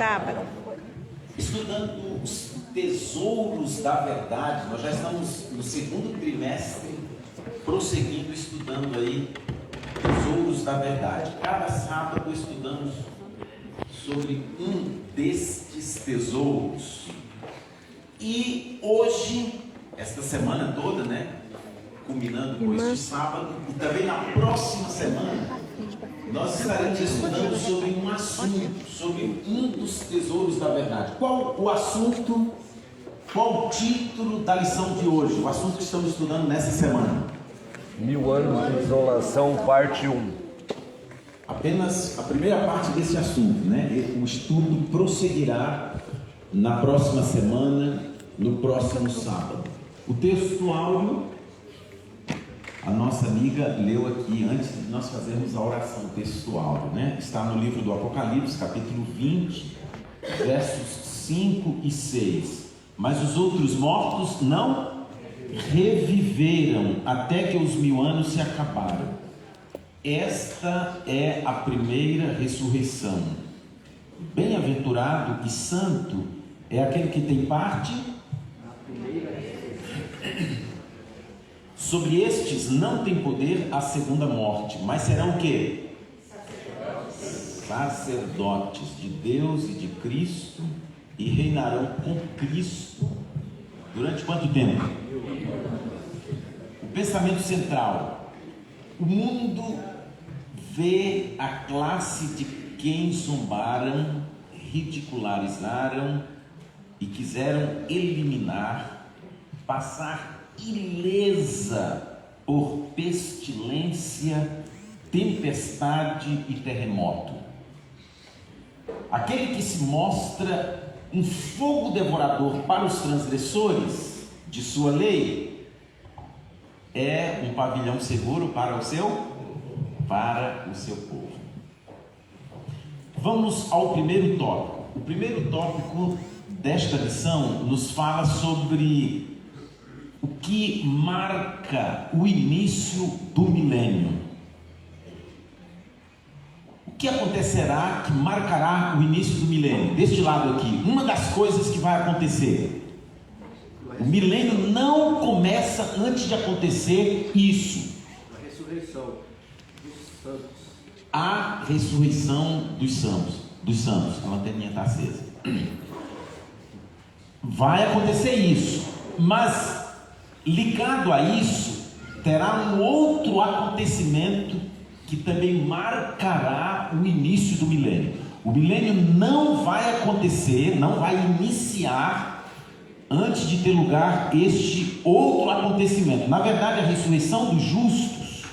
Sábado. Estudando os tesouros da verdade. Nós já estamos no segundo trimestre, prosseguindo, estudando aí tesouros da verdade. Cada sábado estudamos sobre um destes tesouros. E hoje, esta semana toda, culminando com este sábado, e também na próxima semana, nós estaremos estudando sobre um assunto, sobre um dos tesouros da verdade. Qual o assunto, qual o título da lição de hoje? O assunto que estamos estudando nessa semana. 1000 anos de isolação, parte 1. Apenas a primeira parte desse assunto, O estudo prosseguirá na próxima semana, no próximo sábado. O texto áudio, a nossa amiga leu aqui antes de nós fazermos a oração textual, Está no livro do Apocalipse, capítulo 20, versos 5 e 6. Mas os outros mortos não reviveram até que os 1000 anos se acabaram. Esta é a primeira ressurreição. Bem-aventurado e santo é aquele que tem parte. Sobre estes não tem poder a segunda morte, mas serão o quê? Sacerdotes de Deus e de Cristo, e reinarão com Cristo durante quanto tempo? O pensamento central: o mundo vê a classe de quem zombaram, ridicularizaram e quiseram eliminar, passar ilesa por pestilência, tempestade e terremoto. Aquele que se mostra um fogo devorador para os transgressores de sua lei é um pavilhão seguro para o seu povo. Vamos ao primeiro tópico. O primeiro tópico desta lição nos fala sobre o que marca o início do milênio. O que acontecerá que marcará o início do milênio? Deste lado aqui, uma das coisas que vai acontecer. O milênio não começa antes de acontecer isso. A ressurreição dos santos. A ressurreição dos santos. A lanterninha está acesa. Vai acontecer isso, mas ligado a isso, terá um outro acontecimento que também marcará o início do milênio. O milênio não vai acontecer, não vai iniciar antes de ter lugar este outro acontecimento. Na verdade, a ressurreição dos justos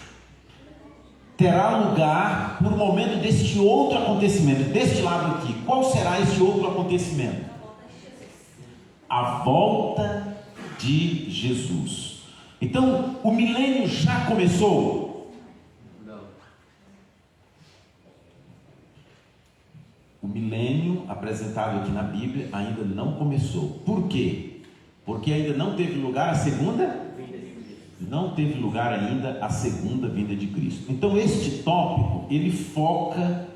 terá lugar no momento deste outro acontecimento. Deste lado aqui, qual será este outro acontecimento? A volta de Jesus. Então, o milênio já começou? Não. O milênio apresentado aqui na Bíblia ainda não começou. Por quê? Porque ainda não teve lugar a segunda? Não teve lugar ainda a segunda vinda de Cristo. Então, este tópico, ele foca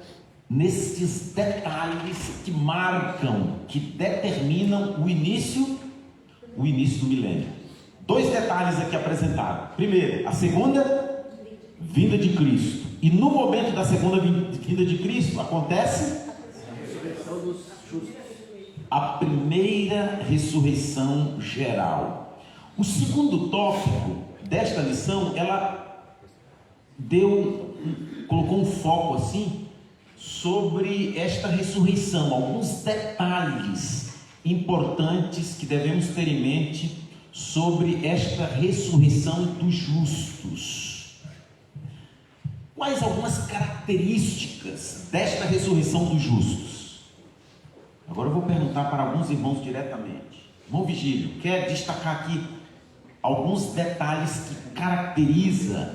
nestes detalhes que marcam, que determinam o início do milênio. 2 detalhes aqui apresentados. Primeiro, a segunda vinda de Cristo. E no momento da segunda vinda de Cristo acontece A ressurreição dos justos. a primeira ressurreição geral. O segundo tópico desta lição, ela colocou um foco assim sobre esta ressurreição, alguns detalhes importantes que devemos ter em mente sobre esta ressurreição dos justos. Quais algumas características desta ressurreição dos justos? Agora eu vou perguntar para alguns irmãos diretamente. Irmão Vigílio, quer destacar aqui alguns detalhes que caracterizam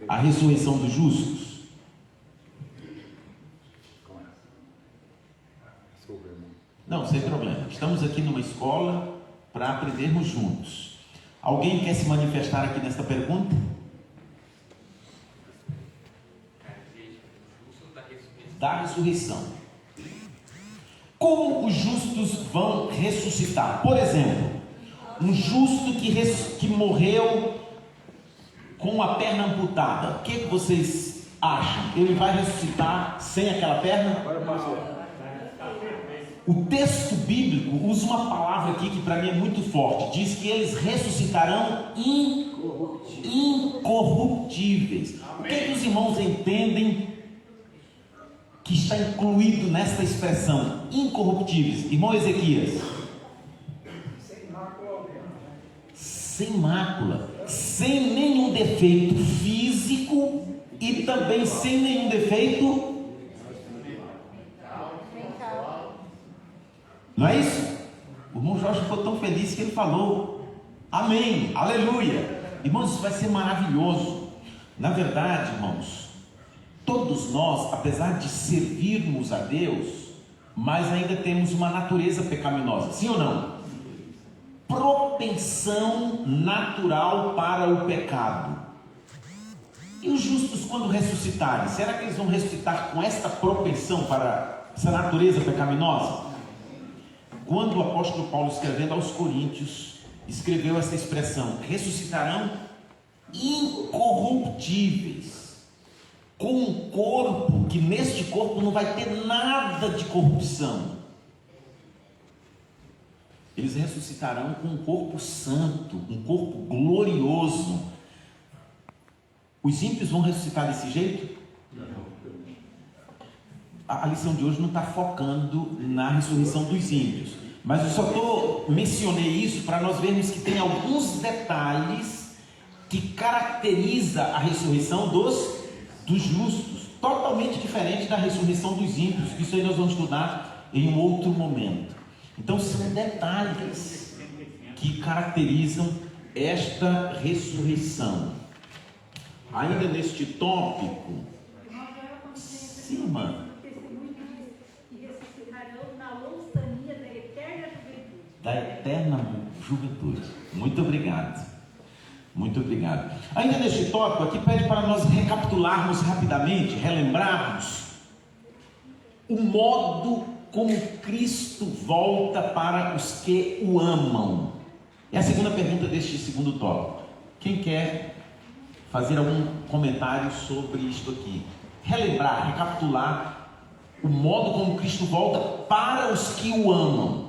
a ressurreição dos justos? Não, sem problema. Estamos aqui numa escola para aprendermos juntos. Alguém quer se manifestar aqui nesta pergunta? Da ressurreição. Como os justos vão ressuscitar? Por exemplo, um justo que morreu com a perna amputada, o que vocês acham? Ele vai ressuscitar sem aquela perna? O texto bíblico usa uma palavra aqui que para mim é muito forte. Diz que eles ressuscitarão incorruptíveis. O que os irmãos entendem que está incluído nesta expressão? Incorruptíveis. Irmão Ezequias. Sem mácula. Sem nenhum defeito físico e também sem nenhum defeito. Não é isso? O irmão Jorge ficou tão feliz que ele falou amém, aleluia. Irmãos, isso vai ser maravilhoso. Na verdade, irmãos, todos nós, apesar de servirmos a Deus, mas ainda temos uma natureza pecaminosa, sim ou não? Propensão natural para o pecado. E os justos, quando ressuscitarem, será que eles vão ressuscitar com esta propensão para essa natureza pecaminosa? Quando o apóstolo Paulo, escrevendo aos Coríntios, escreveu essa expressão: ressuscitarão incorruptíveis, com um corpo que neste corpo não vai ter nada de corrupção. Eles ressuscitarão com um corpo santo, um corpo glorioso. Os ímpios vão ressuscitar desse jeito? A lição de hoje não está focando na ressurreição dos ímpios, mas eu só mencionei isso para nós vermos que tem alguns detalhes que caracteriza a ressurreição dos justos, totalmente diferente da ressurreição dos ímpios. Isso aí nós vamos estudar em um outro momento. Então são detalhes que caracterizam esta ressurreição. Ainda neste tópico, sim, mano. Da eterna juventude. Muito obrigado. Muito obrigado. Ainda neste tópico aqui pede para nós recapitularmos rapidamente, relembrarmos o modo como Cristo volta para os que o amam. É a segunda pergunta deste segundo tópico. Quem quer fazer algum comentário sobre isto aqui? Relembrar, recapitular o modo como Cristo volta para os que o amam.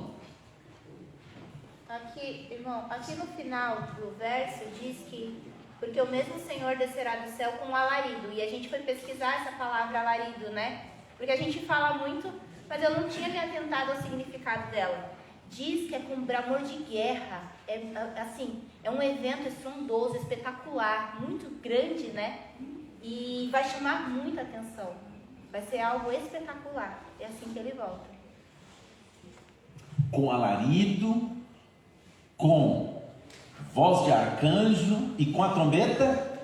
Aqui, irmão, aqui no final do verso diz que porque o mesmo Senhor descerá do céu com um alarido. E a gente foi pesquisar essa palavra alarido, né? Porque a gente fala muito, mas eu não tinha me atentado ao significado dela. Diz que é com bramor de guerra. É assim, é um evento estrondoso, espetacular, muito grande, né? E vai chamar muita atenção. Vai ser algo espetacular. É assim que ele volta. Com alarido, com voz de arcanjo e com a trombeta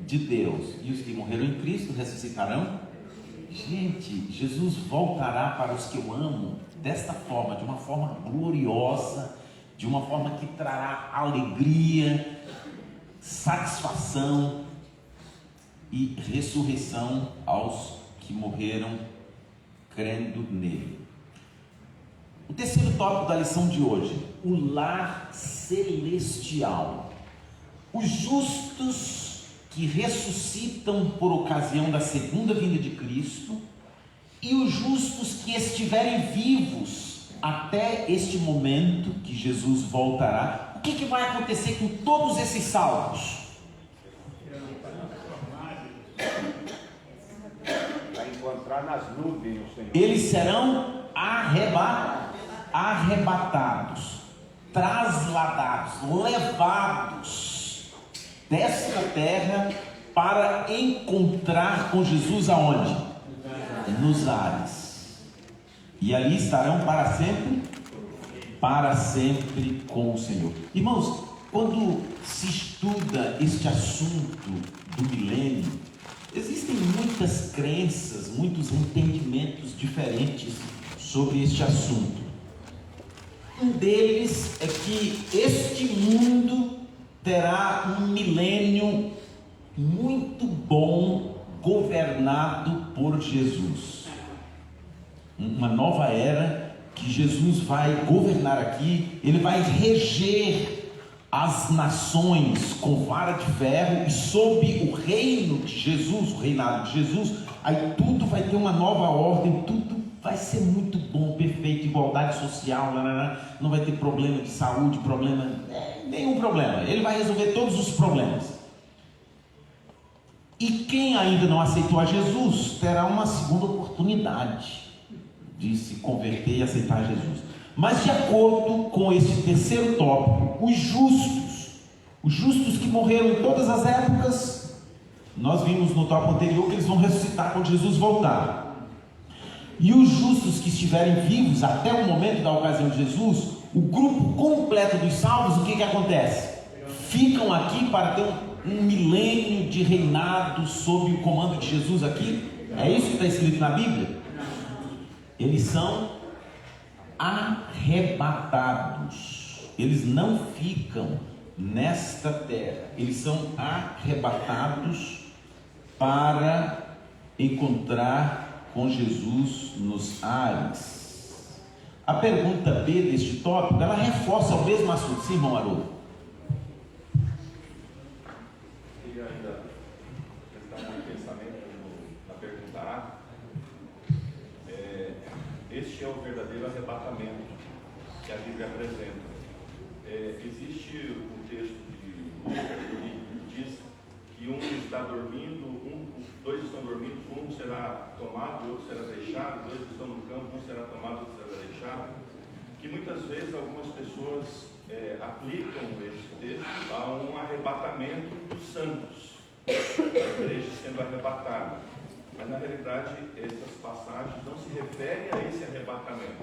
de Deus. E os que morreram em Cristo ressuscitarão. Gente, Jesus voltará para os que o amam desta forma, de uma forma gloriosa, de uma forma que trará alegria, satisfação e ressurreição aos que morreram crendo nele. O terceiro tópico da lição de hoje: o lar celestial. Os justos que ressuscitam por ocasião da segunda vinda de Cristo e os justos que estiverem vivos até este momento que Jesus voltará. O que vai acontecer com todos esses salvos? Vai encontrar nas nuvens o Senhor. Eles serão arrebatados, trasladados, levados desta terra para encontrar com Jesus aonde? Nos ares. E ali estarão para sempre com o Senhor. Irmãos, quando se estuda este assunto do milênio, existem muitas crenças, muitos entendimentos diferentes sobre este assunto. Um deles é que este mundo terá um milênio muito bom, governado por Jesus. Uma nova era que Jesus vai governar aqui, ele vai reger as nações com vara de ferro, e sob o reino de Jesus, o reinado de Jesus, aí tudo vai ter uma nova ordem, tudo vai ser muito bom, perfeito, igualdade social, não vai ter problema de saúde, nenhum problema, ele vai resolver todos os problemas. E quem ainda não aceitou a Jesus, terá uma segunda oportunidade de se converter e aceitar Jesus. Mas de acordo com esse terceiro tópico, os justos que morreram em todas as épocas, nós vimos no tópico anterior que eles vão ressuscitar quando Jesus voltar. E os justos que estiverem vivos até o momento da ocasião de Jesus, o grupo completo dos salvos, o que acontece? Ficam aqui para ter um milênio de reinado sob o comando de Jesus aqui. É isso que está escrito na Bíblia? Eles são arrebatados. Eles não ficam nesta terra. Eles são arrebatados para encontrar com Jesus nos ares. A pergunta B deste tópico, ela reforça o mesmo assunto. Sim, irmão Haroldo. Queria ainda prestar um pensamento na pergunta A. Este é o verdadeiro arrebatamento que a Bíblia apresenta. Existe um texto de Lucas que diz que um está dormindo, dois estão dormindo, um será tomado, outro será deixado, dois estão no campo, um será tomado, outro será deixado. Que muitas vezes algumas pessoas aplicam esse texto a um arrebatamento dos santos, a igreja sendo arrebatada. Mas na realidade essas passagens não se referem a esse arrebatamento,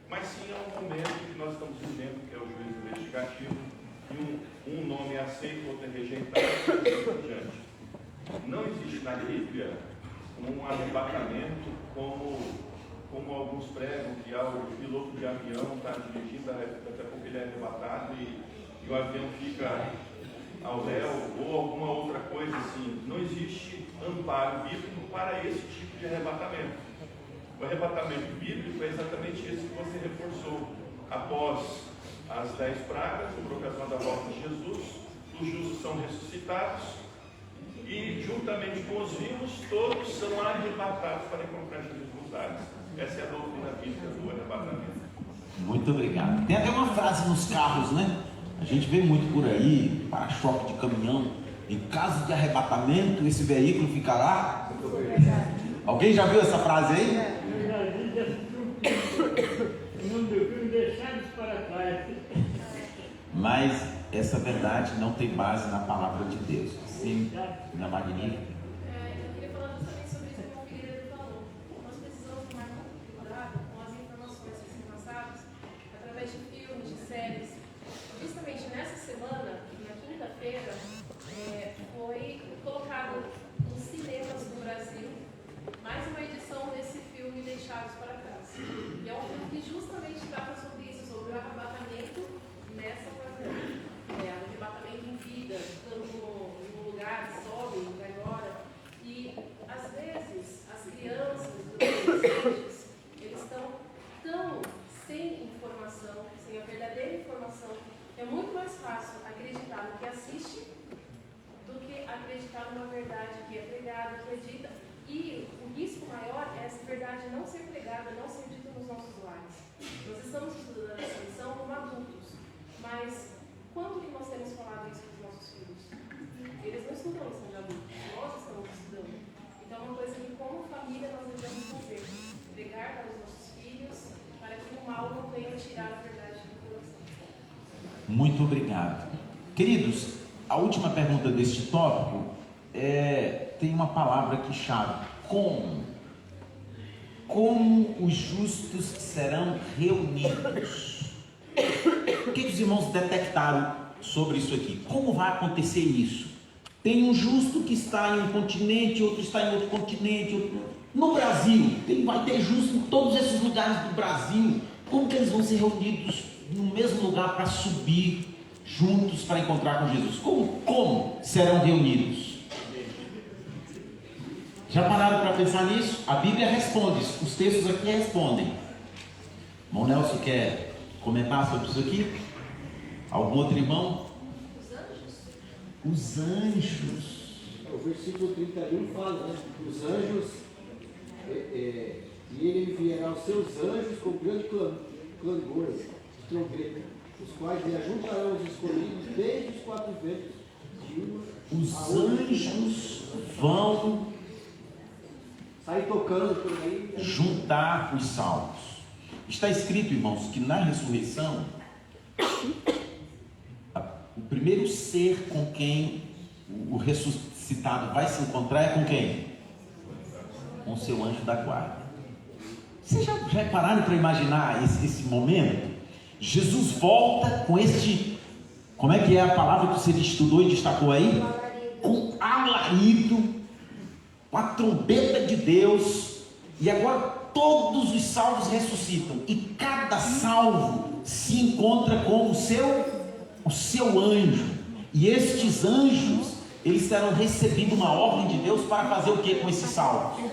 mas sim a um momento que nós estamos vivendo, que é o juízo investigativo, e um nome é aceito, outro é rejeitado, e assim por diante. Não existe na Bíblia um arrebatamento como alguns pregam, que o piloto de avião está dirigindo, daqui a pouco ele é arrebatado e o avião fica ao léu, ou alguma outra coisa assim. Não existe amparo bíblico para esse tipo de arrebatamento. O arrebatamento bíblico é exatamente esse que você reforçou. Após as 10 pragas, por ocasião da volta de Jesus, os justos são ressuscitados e, juntamente com os vivos, todos são arrebatados para encontrar Jesus nos ares. Essa é a doutrina bíblica do arrebatamento. Muito obrigado. Tem até uma frase nos carros, né? A gente vê muito por aí, para-choque de caminhão. Em caso de arrebatamento, esse veículo ficará. Alguém já viu essa frase aí? Mas essa verdade não tem base na palavra de Deus. Sim, na magnífica. Eu queria falar justamente sobre isso que o Figueiredo falou. Nós precisamos tomar muito cuidado com as informações que são passadas através de filmes, de séries. Justamente nessa semana, na quinta-feira, foi colocado nos cinemas do Brasil mais uma edição desse filme Deixados para Trás. E é um filme que justamente trata sobre isso, sobre o arrebatamento nessa ocasião. Arrebatamento em vida, estando no lugar, sobe, vai embora. E às vezes as crianças, os adolescentes, eles estão tão sem informação, sem a verdadeira informação. É muito mais fácil acreditar no que assiste do que acreditar numa verdade que é pregada, que é dita. E o risco maior é essa verdade não ser pregada, não ser dita nos nossos lares. Nós estamos estudando essa lição como adultos, mas quando que nós temos falado isso para os nossos filhos? Eles não estudam a lição de adultos, nós estamos estudando. Então é uma coisa que como família nós devemos fazer, pregar para os nossos filhos, para que o mal não venha tirar a verdade do coração. Muito obrigado. Queridos, a última pergunta deste tópico tem uma palavra aqui chave. Como? Como os justos serão reunidos? O que os irmãos detectaram sobre isso aqui? Como vai acontecer isso? Tem um justo que está em um continente, outro está em outro continente. No Brasil, vai ter justos em todos esses lugares do Brasil. Como que eles vão ser reunidos no mesmo lugar para subir juntos para encontrar com Jesus? Como serão reunidos? Já pararam para pensar nisso? A Bíblia responde, os textos aqui respondem. Irmão Nelson quer comentar sobre isso aqui? Algum outro irmão? Os anjos. O versículo 31 fala, né? Os anjos, e ele enviará os seus anjos com grande clangor, trombeta, os quais lhe ajuntarão os escolhidos desde os quatro ventos. Os anjos vão sair tocando por aí. Juntar os salvos. Está escrito, irmãos, que na ressurreição, o primeiro ser com quem o ressuscitado vai se encontrar é com quem? Com o seu anjo da guarda. Vocês já pararam para imaginar esse momento? Jesus volta com este, como é que é a palavra que você estudou e destacou aí? Com alarido, com a trombeta de Deus, e agora todos os salvos ressuscitam, e cada salvo se encontra com o seu anjo, e estes anjos, eles terão recebido uma ordem de Deus para fazer o que com esses salvos?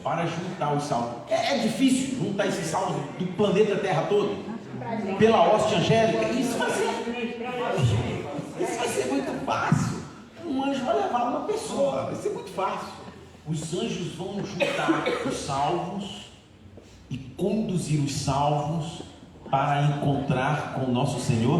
Para juntar os salvos. É difícil juntar esses salvos do planeta Terra todo, pela hoste angélica. Isso vai ser muito fácil. Um anjo vai levar uma pessoa, vai ser muito fácil. Os anjos vão juntar os salvos e conduzir os salvos para encontrar com o nosso Senhor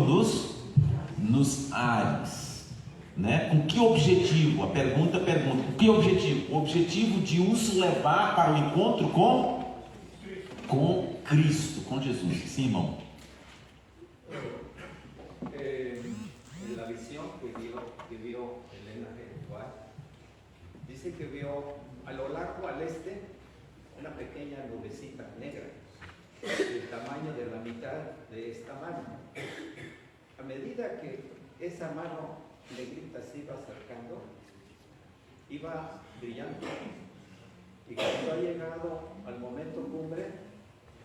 nos ares, né? Com que objetivo? A pergunta. Com que objetivo? O objetivo de os levar para o encontro com Cristo, com Jesus. Sim, irmão. La visión que vio Elena Geruá, dice que vio a lo largo al este una pequeña nubecita negra, del tamaño de la mitad de esta mano. A medida que esa mano negrita se iba acercando, iba brillando. Y cuando ha llegado al momento cumbre,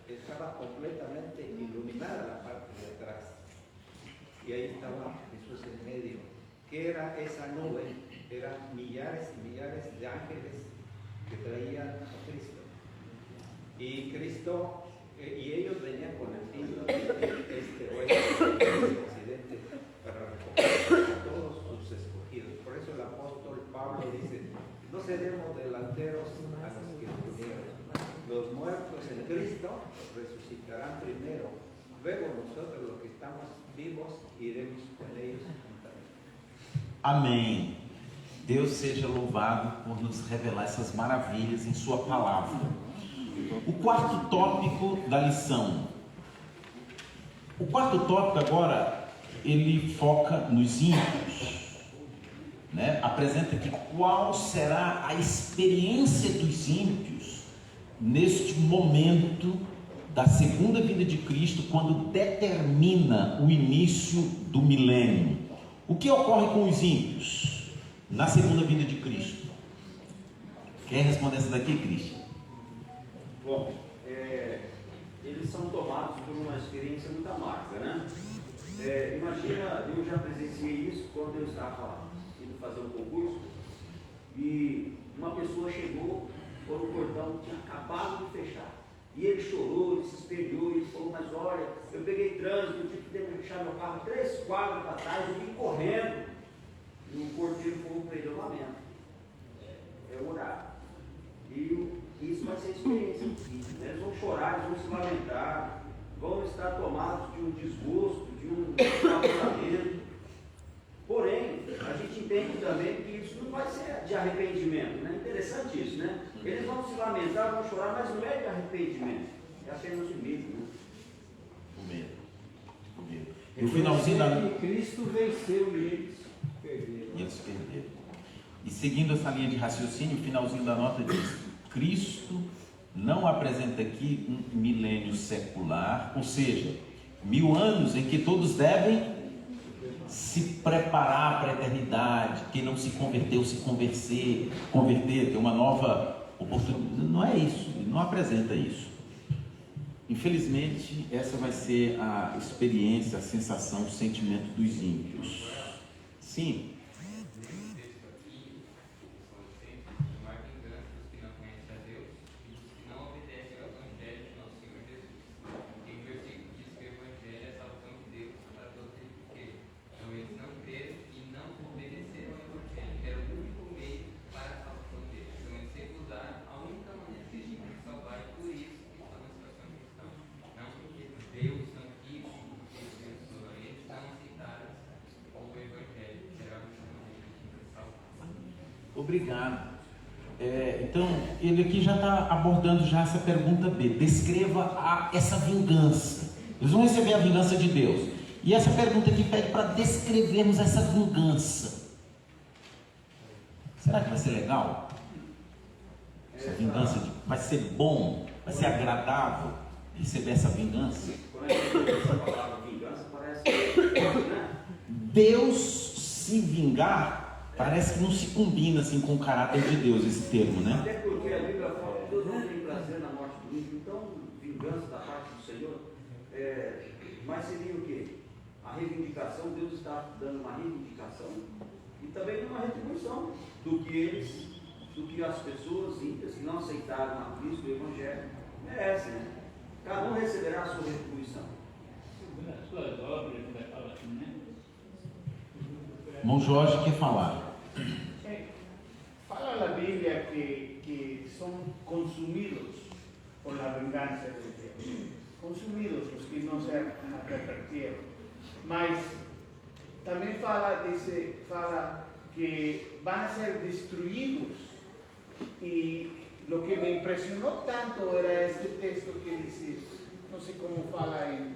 estaba completamente iluminada la parte de atrás. Y ahí estaba Jesús en medio. ¿Qué era esa nube? Eran millares y millares de ángeles que traían a Cristo. Y Cristo, y ellos venían con el fin de este occidente para recoger a todos sus escogidos. Por eso el apóstol Pablo dice, no seremos delanteros a los que durmieron. Los muertos en Cristo resucitarán primero. Luego nosotros los que estamos vivos iremos con ellos juntamente. Amém. Deus seja louvado por nos revelar essas maravilhas em sua palavra. O quarto tópico da lição. O quarto tópico agora, ele foca nos ímpios, né? Apresenta aqui qual será a experiência dos ímpios neste momento da segunda vinda de Cristo, quando determina o início do milênio. O que ocorre com os ímpios na segunda vinda de Cristo? Quer responder essa daqui, Cristian? Bom, eles são tomados por uma experiência muito amarga, né? Imagina, eu já presenciei isso quando eu estava indo fazer um concurso e uma pessoa chegou por um portão que tinha acabado de fechar. E ele chorou, ele se espelhou, ele falou, mas olha, eu peguei trânsito, eu tive que deixar meu carro 3 quadras para trás, eu vim correndo. E o porteiro falou para ele, eu lamento, é o horário. E isso vai ser experiência. Eles vão chorar, eles vão se lamentar, vão estar tomados de um desgosto, de um apagamento. Porém, a gente entende também que isso não vai ser de arrependimento, né? Interessante isso, né? Eles vão se lamentar, vão chorar, mas não é de arrependimento, é apenas o medo, né? O medo. E o finalzinho da... Cristo venceu e eles perderam. E seguindo essa linha de raciocínio, o finalzinho da nota diz: Cristo não apresenta aqui um milênio secular, ou seja, 1000 anos em que todos devem se preparar para a eternidade. Quem não se converteu, se converter, ter uma nova oportunidade. Não é isso, ele não apresenta isso. Infelizmente, essa vai ser a experiência, a sensação, o sentimento dos ímpios. Sim. Obrigado. Então, ele aqui já está abordando já essa pergunta B. Descreva essa vingança. Eles vão receber a vingança de Deus. E essa pergunta aqui pede para descrevermos essa vingança. Será que vai ser legal? Essa vingança vai ser bom? Vai ser agradável receber essa vingança? Quando a gente usa essa palavra vingança, parece né? Deus se vingar parece que não se combina assim com o caráter de Deus, esse termo, né? Até porque a Bíblia fala que Deus não tem prazer na morte do ímpio, então vingança da parte do Senhor, mas seria o quê? A reivindicação, Deus está dando uma reivindicação e também uma retribuição do que as pessoas ímpias que não aceitaram a Cristo, o Evangelho, merecem, né? Cada um receberá a sua retribuição. Irmão Jorge quer falar. Fala la Biblia que son consumidos por la venganza de Dios. Consumidos los que no se arrepentieron. Mas también fala que van a ser destruidos. Y lo que me impresionó tanto era este texto que dice, no sé cómo fala en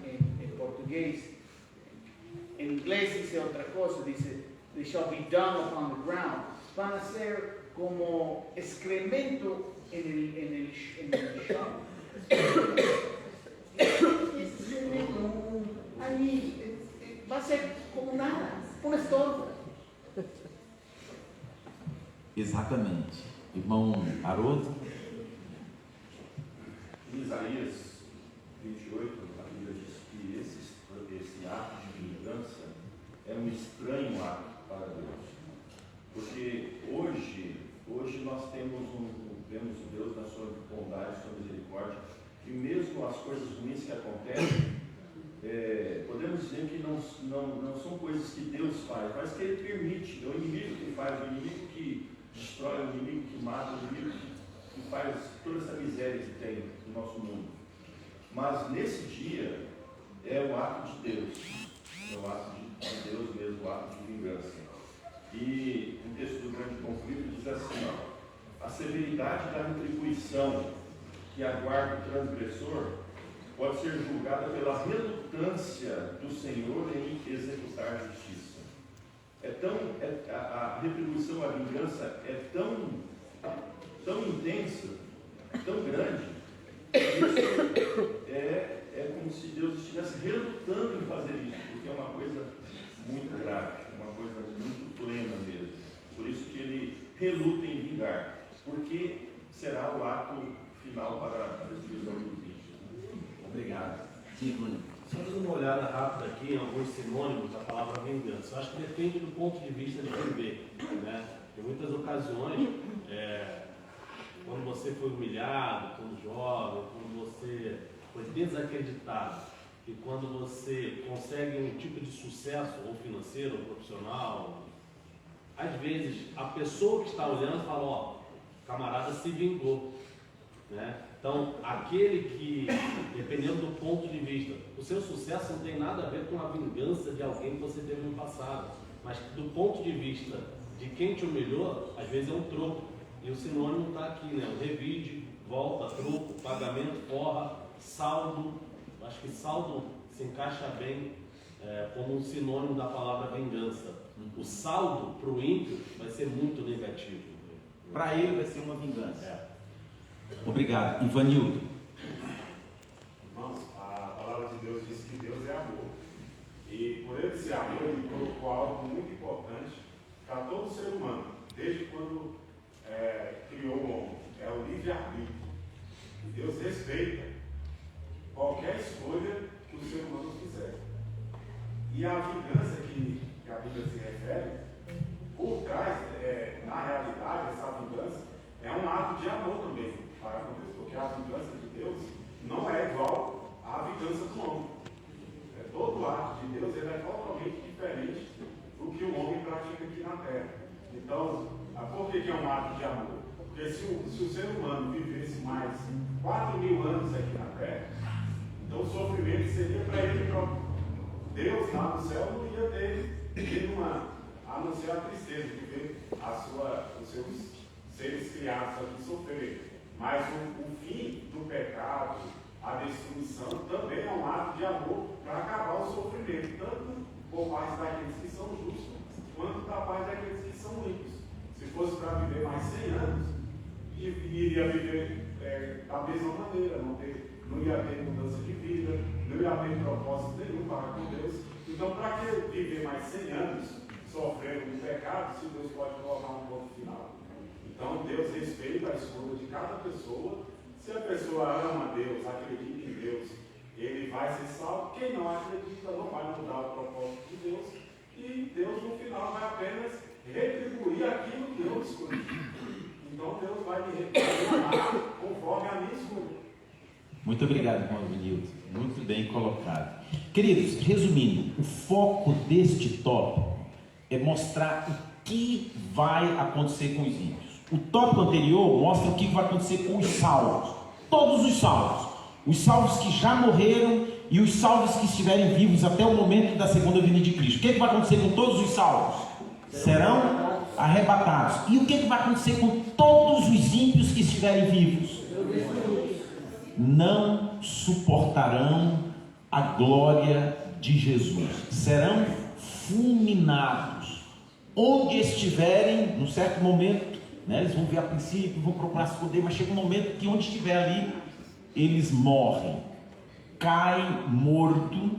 portugués, en inglés dice otra cosa, dice, they shall be dung upon the ground. Van a ser como excremento en el chão. Ahí va a ser como nada, um estorbo. Exatamente. Irmão Haroldo? Em Isaías 28, a Bíblia diz que esse ato de vingança é um estranho ato para Deus. Porque hoje nós temos um Deus na sua bondade, sua misericórdia, que mesmo as coisas ruins que acontecem, podemos dizer que não são coisas que Deus faz, mas que Ele permite. É o inimigo que faz, o inimigo que destrói, o inimigo que mata, o inimigo que faz toda essa miséria que tem no nosso mundo. Mas nesse dia é o ato de Deus, é o ato de Deus mesmo, o ato de vingança. E o texto do grande conflito diz assim, a severidade da retribuição que aguarda o transgressor pode ser julgada pela relutância do Senhor em executar a justiça. A retribuição, a vingança é tão intensa, tão grande, que isso é como se Deus estivesse relutando em fazer isso, porque é uma coisa muito grave, uma coisa muito plena mesmo. Por isso que Ele reluta em vingar, porque será o ato final para a destruição dos ímpios. Obrigado. Sim, Bruno. Só dando uma olhada rápida aqui em alguns sinônimos da palavra vingança. Eu acho que depende do ponto de vista de quem vê, né? Em muitas ocasiões, quando você foi humilhado, quando jovem, quando você foi desacreditado, e quando você consegue um tipo de sucesso, ou financeiro, ou profissional, às vezes a pessoa que está olhando fala, o camarada se vingou, né? Então, aquele que, dependendo do ponto de vista, o seu sucesso não tem nada a ver com a vingança de alguém que você teve no passado, mas do ponto de vista de quem te humilhou, às vezes é um troco. E o sinônimo está aqui, né? O revide, volta, troco, pagamento, forra, saldo. Eu acho que saldo se encaixa bem como um sinônimo da palavra vingança. O saldo para o ímpio vai ser muito negativo. Para ele vai ser uma vingança. Obrigado. Ivanildo. Irmãos, a palavra de Deus diz que Deus é amor. E por ele ser amor, ele colocou algo muito importante para todo ser humano, desde quando criou o homem. É o livre-arbítrio. E Deus respeita qualquer escolha que o ser humano fizer. E a vingança que a Bíblia se refere, por trás, na realidade, essa vingança é um ato de amor também para acontecer, porque a vingança de Deus não é igual à vingança do homem. Todo ato de Deus é totalmente diferente do que o homem pratica aqui na Terra. Então, por que é um ato de amor? Porque se o ser humano vivesse mais 4.000 anos aqui na Terra, então o sofrimento seria para ele próprio. Deus lá no céu não ia ter a não ser a tristeza de ver os seus seres criados aqui sofrerem. Mas o fim do pecado, a destruição, também é um ato de amor para acabar o sofrimento, tanto por parte daqueles que são justos, quanto da parte daqueles que são ímpios. Se fosse para viver mais 100 anos, iria viver da mesma maneira, não ia ter mudança de vida, não ia ter propósito nenhum para com Deus. Então, para que viver mais 100 anos sofrendo um pecado, se Deus pode colocar um ponto final? Então, Deus respeita a escolha de cada pessoa. Se a pessoa ama Deus, acredita em Deus, ele vai ser salvo. Quem não acredita não vai mudar o propósito de Deus. E Deus, no final, vai apenas retribuir aquilo que eu escolhi. Então, Deus vai me retribuir conforme a minha escolha. Muito obrigado, irmão Benildo. Muito bem colocado. Queridos, resumindo, o foco deste tópico é mostrar o que vai acontecer com os ímpios. O tópico anterior mostra o que vai acontecer com os salvos. Todos os salvos que já morreram e os salvos que estiverem vivos até o momento da segunda vinda de Cristo. O que vai acontecer com todos os salvos? Serão arrebatados. E o que vai acontecer com todos os ímpios que estiverem vivos? Não suportarão a glória de Jesus. Serão fulminados. Onde estiverem, num certo momento, eles vão ver a princípio, vão procurar se esconder, mas chega um momento que onde estiver ali, eles morrem, caem morto,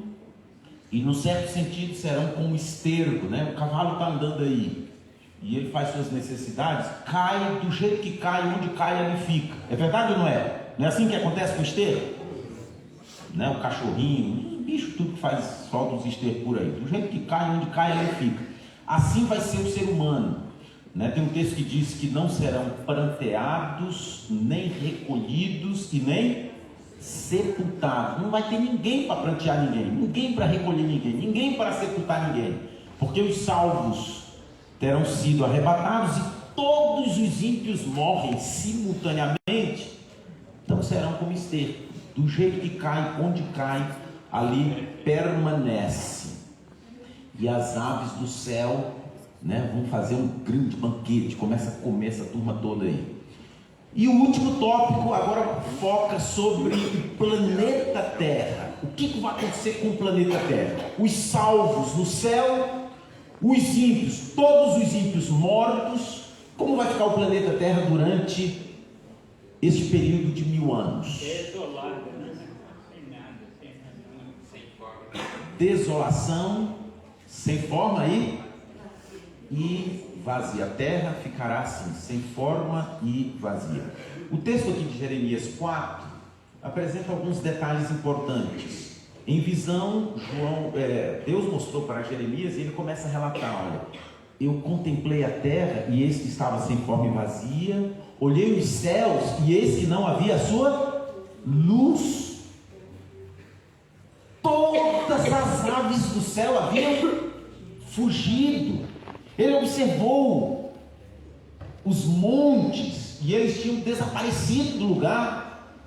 e no certo sentido serão como esterco, o cavalo está andando aí, e ele faz suas necessidades, cai do jeito que cai, onde cai ele fica. É verdade ou não é? Não é assim que acontece com o esterco? O cachorrinho, os bichos, tudo que faz, solta os estercos por aí, do jeito que cai, onde cai ele fica. Assim vai ser o ser humano. Tem um texto que diz que não serão pranteados, nem recolhidos e nem sepultados. Não vai ter ninguém para prantear ninguém, ninguém para recolher ninguém, ninguém para sepultar ninguém, porque os salvos terão sido arrebatados e todos os ímpios morrem simultaneamente. Então serão como esterco, do jeito que cai, onde cai, ali permanece. E as aves do céu vão fazer um grande banquete, começa a comer essa turma toda aí. E o último tópico agora foca sobre o planeta Terra. O que vai acontecer com o planeta Terra? Os salvos no céu, os ímpios, todos os ímpios mortos. Como vai ficar o planeta Terra durante este período de 1000 anos? Desolado, sem nada, sem forma. Desolação, sem forma e vazia. A terra ficará assim, sem forma e vazia. O texto aqui de Jeremias 4 apresenta alguns detalhes importantes. Em visão, Deus mostrou para Jeremias e ele começa a relatar: olha, eu contemplei a terra e eis que estava sem forma e vazia, olhei os céus e eis que não havia a sua luz. Todas as aves do céu haviam fugido. Ele observou os montes e eles tinham desaparecido do lugar,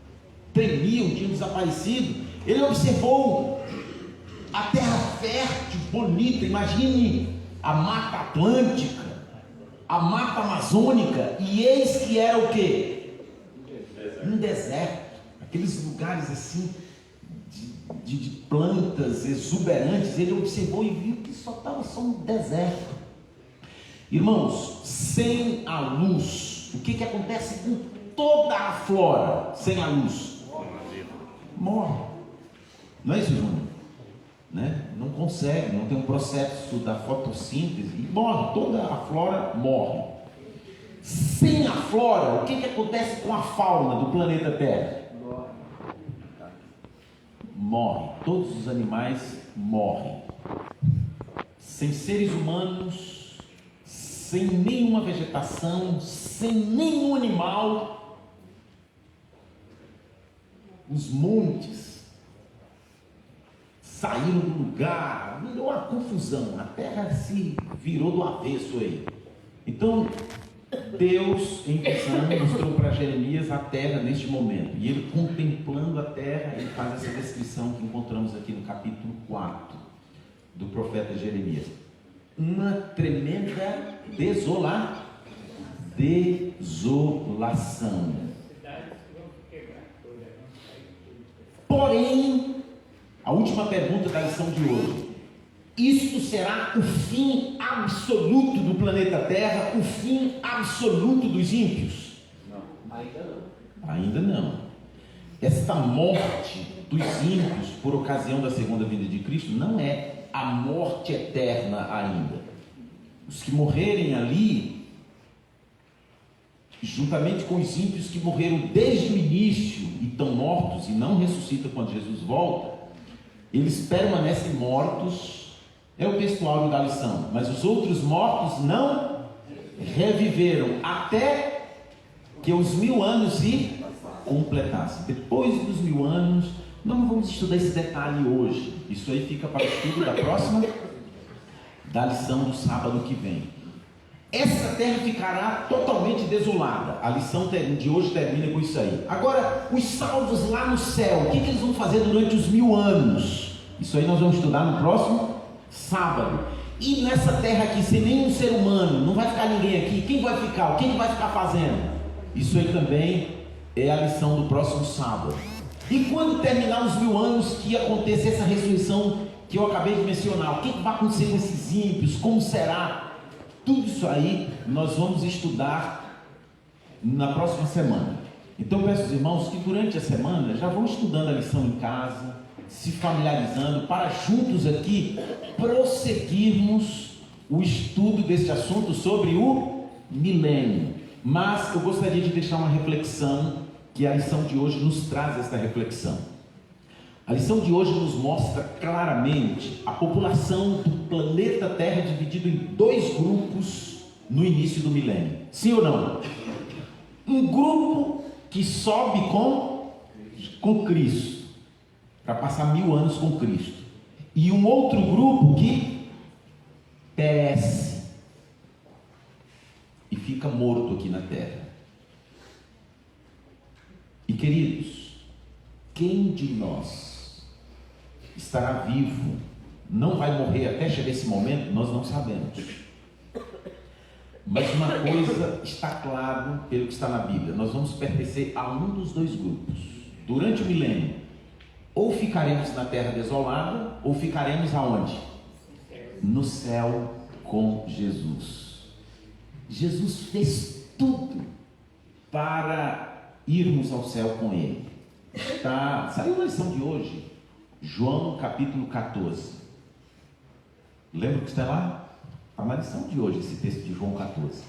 tremiam, tinham desaparecido. Ele observou a terra fértil, bonita. Imagine a Mata Atlântica, a Mata Amazônica, e eis que era o quê? Um deserto. Aqueles lugares assim de plantas exuberantes. Ele observou e viu que só estava só um deserto. Irmãos, sem a luz, o que acontece com toda a flora sem a luz? Morre. Não é isso, Júnior? Não consegue, não tem um processo da fotossíntese e morre, toda a flora morre. Sem a flora, o que acontece com a fauna do planeta Terra? Morre, todos os animais morrem. Sem seres humanos, sem nenhuma vegetação, sem nenhum animal, os montes saíram do lugar, virou uma confusão, a terra se virou do avesso aí. Então Deus, em visão, mostrou para Jeremias a terra neste momento, e ele, contemplando a terra, ele faz essa descrição que encontramos aqui no capítulo 4 do profeta Jeremias. uma tremenda desolação. Porém, a última pergunta da lição de hoje: isto será o fim absoluto do planeta Terra, o fim absoluto dos ímpios? Não, ainda não. Ainda não. Esta morte dos ímpios por ocasião da segunda vinda de Cristo não é a morte eterna ainda. Os que morrerem ali, juntamente com os ímpios que morreram desde o início e estão mortos e não ressuscitam quando Jesus volta, eles permanecem mortos, é o textual da lição, mas os outros mortos não reviveram até que os 1000 anos se completassem. Depois dos 1000 anos, não vamos estudar esse detalhe hoje, isso aí fica para o estudo da lição do sábado que vem. Essa terra ficará totalmente desolada. A lição de hoje termina com isso aí. Agora, os salvos lá no céu, o que eles vão fazer durante os 1000 anos? Isso aí nós vamos estudar no próximo sábado. E nessa terra aqui, sem nenhum ser humano, não vai ficar ninguém aqui. Quem vai ficar? O que ele vai ficar fazendo? Isso aí também é a lição do próximo sábado. E quando terminar os 1000 anos, que acontecer essa ressurreição que eu acabei de mencionar, o que vai acontecer com esses ímpios? Como será? Tudo isso aí nós vamos estudar na próxima semana. Então peço aos irmãos que durante a semana já vão estudando a lição em casa, se familiarizando, para juntos aqui prosseguirmos o estudo deste assunto sobre o milênio. Mas eu gostaria de deixar uma reflexão, que a lição de hoje nos traz esta reflexão. A lição de hoje nos mostra claramente a população do planeta Terra dividida em 2 grupos no início do milênio. Sim ou não? Um grupo que sobe com Cristo, para passar 1000 anos com Cristo. E um outro grupo que perece e fica morto aqui na Terra. E queridos, quem de nós estará vivo, não vai morrer até chegar esse momento, nós não sabemos. Mas uma coisa está claro pelo que está na Bíblia: nós vamos pertencer a um dos 2 grupos. Durante o milênio, ou ficaremos na terra desolada, ou ficaremos aonde? No céu com Jesus. Jesus fez tudo para irmos ao céu com Ele. Saiu na lição de hoje, João capítulo 14. Lembra que está lá? Está na lição de hoje esse texto de João 14.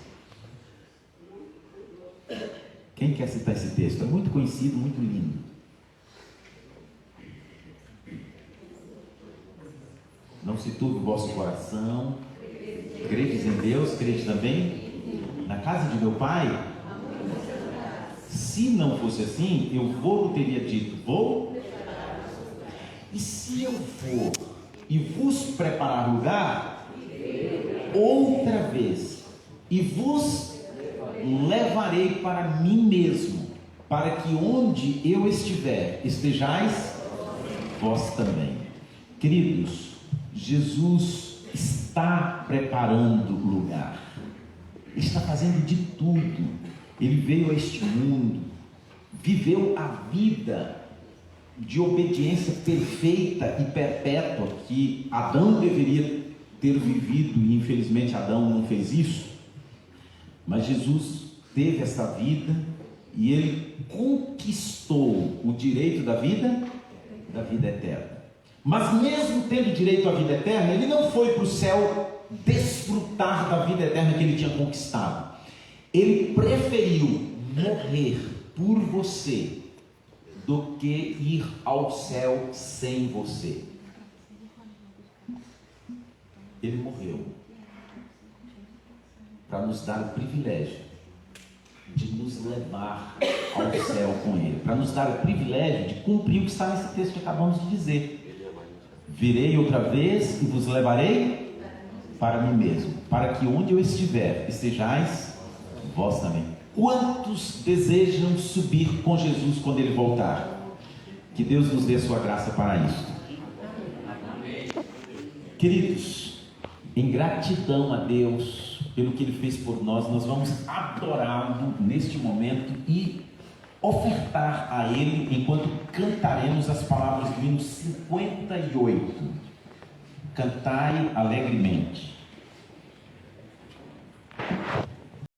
Quem quer citar esse texto? É muito conhecido, muito lindo. Não se turbe o vosso coração. Credes em Deus, credes também na casa de meu Pai. Se não fosse assim, eu teria dito, vou. E se eu for e vos preparar lugar, outra vez, e vos levarei para mim mesmo, para que onde eu estiver, estejais vós também. Queridos, Jesus está preparando lugar. Ele está fazendo de tudo. Ele veio a este mundo, viveu a vida de obediência perfeita e perpétua que Adão deveria ter vivido, e infelizmente Adão não fez isso. Mas Jesus teve essa vida e ele conquistou o direito da vida eterna. Mas mesmo tendo direito à vida eterna, ele não foi para o céu desfrutar da vida eterna que ele tinha conquistado. Ele preferiu morrer por você do que ir ao céu sem você. Ele morreu para nos dar o privilégio de nos levar ao céu com Ele, para nos dar o privilégio de cumprir o que está nesse texto que acabamos de dizer: virei outra vez e vos levarei para mim mesmo, para que onde eu estiver, estejais vós também. Quantos desejam subir com Jesus quando Ele voltar? Que Deus nos dê a sua graça para isso. Queridos, em gratidão a Deus pelo que Ele fez por nós, nós vamos adorá-lo neste momento e ofertar a Ele enquanto cantaremos as palavras do hino 58. Cantai alegremente.